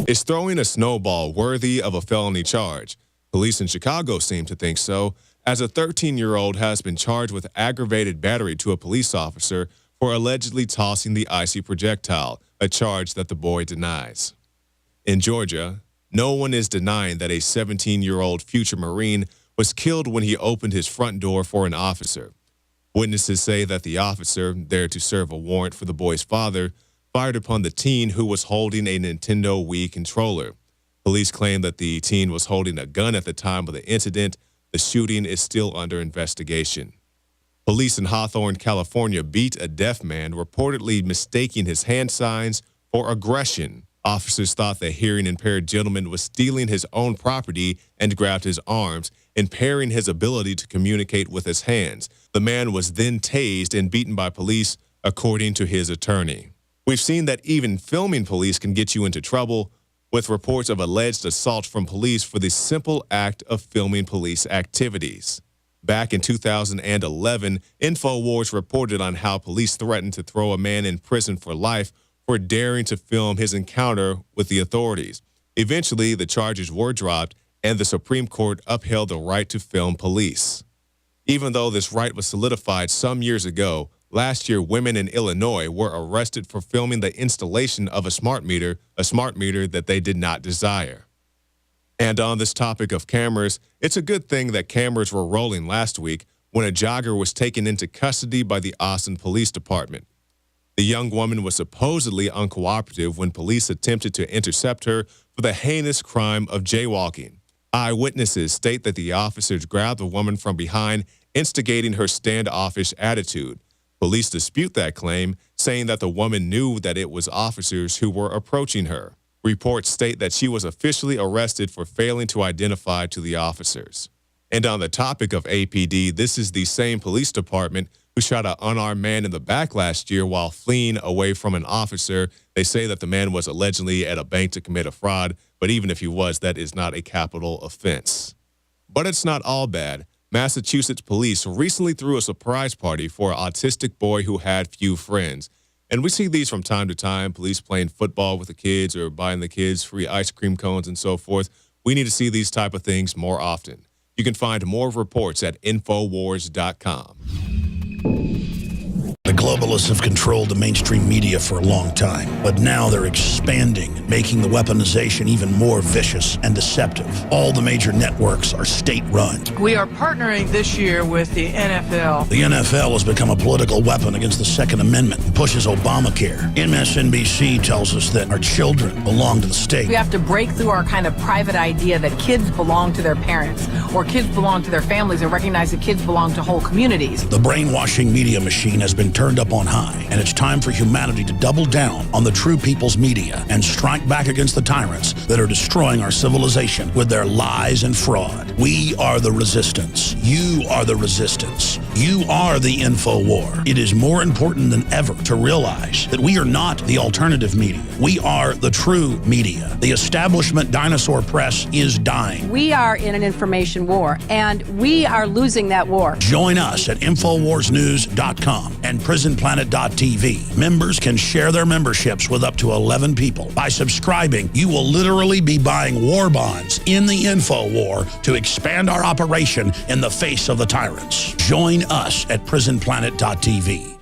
Is throwing a snowball worthy of a felony charge? Police in Chicago seem to think so, as a 13-year-old has been charged with aggravated battery to a police officer for allegedly tossing the icy projectile, a charge that the boy denies. In Georgia, no one is denying that a 17-year-old future Marine was killed when he opened his front door for an officer. Witnesses say that the officer, there to serve a warrant for the boy's father, fired upon the teen who was holding a Nintendo Wii controller. Police claim that the teen was holding a gun at the time of the incident. The shooting is still under investigation. Police in Hawthorne, California beat a deaf man, reportedly mistaking his hand signs for aggression. Officers thought the hearing-impaired gentleman was stealing his own property and grabbed his arms, impairing his ability to communicate with his hands. The man was then tased and beaten by police, according to his attorney. We've seen that even filming police can get you into trouble, with reports of alleged assault from police for the simple act of filming police activities. Back in 2011, InfoWars reported on how police threatened to throw a man in prison for life for daring to film his encounter with the authorities. Eventually, the charges were dropped, and the Supreme Court upheld the right to film police. Even though this right was solidified some years ago, last year women in Illinois were arrested for filming the installation of a smart meter that they did not desire. And on this topic of cameras, it's a good thing that cameras were rolling last week when a jogger was taken into custody by the Austin Police Department. The young woman was supposedly uncooperative when police attempted to intercept her for the heinous crime of jaywalking. Eyewitnesses state that the officers grabbed the woman from behind, instigating her standoffish attitude. Police dispute that claim, saying that the woman knew that it was officers who were approaching her. Reports state that she was officially arrested for failing to identify to the officers. And on the topic of APD, this is the same police department who shot an unarmed man in the back last year while fleeing away from an officer. They say that the man was allegedly at a bank to commit a fraud, but even if he was, that is not a capital offense. But it's not all bad. Massachusetts police recently threw a surprise party for an autistic boy who had few friends. And we see these from time to time, police playing football with the kids or buying the kids free ice cream cones and so forth. We need to see these type of things more often. You can find more reports at Infowars.com. The globalists have controlled the mainstream media for a long time, but now they're expanding, making the weaponization even more vicious and deceptive. All the major networks are state-run. We are partnering this year with the NFL. The NFL has become a political weapon against the Second Amendment and pushes Obamacare. MSNBC tells us that our children belong to the state. We have to break through our kind of private idea that kids belong to their parents or kids belong to their families and recognize that kids belong to whole communities. The brainwashing media machine has been turned up on high, and it's time for humanity to double down on the true people's media and strike back against the tyrants that are destroying our civilization with their lies and fraud. We are the resistance. You are the resistance. You are the info war. It is more important than ever to realize that we are not the alternative media. We are the true media. The establishment dinosaur press is dying. We are in an information war, and we are losing that war. Join us at InfoWarsNews.com and PrisonPlanet.tv. Members can share their memberships with up to 11 people. By subscribing, you will literally be buying war bonds in the info war to expand our operation in the face of the tyrants. Join us at PrisonPlanet.tv.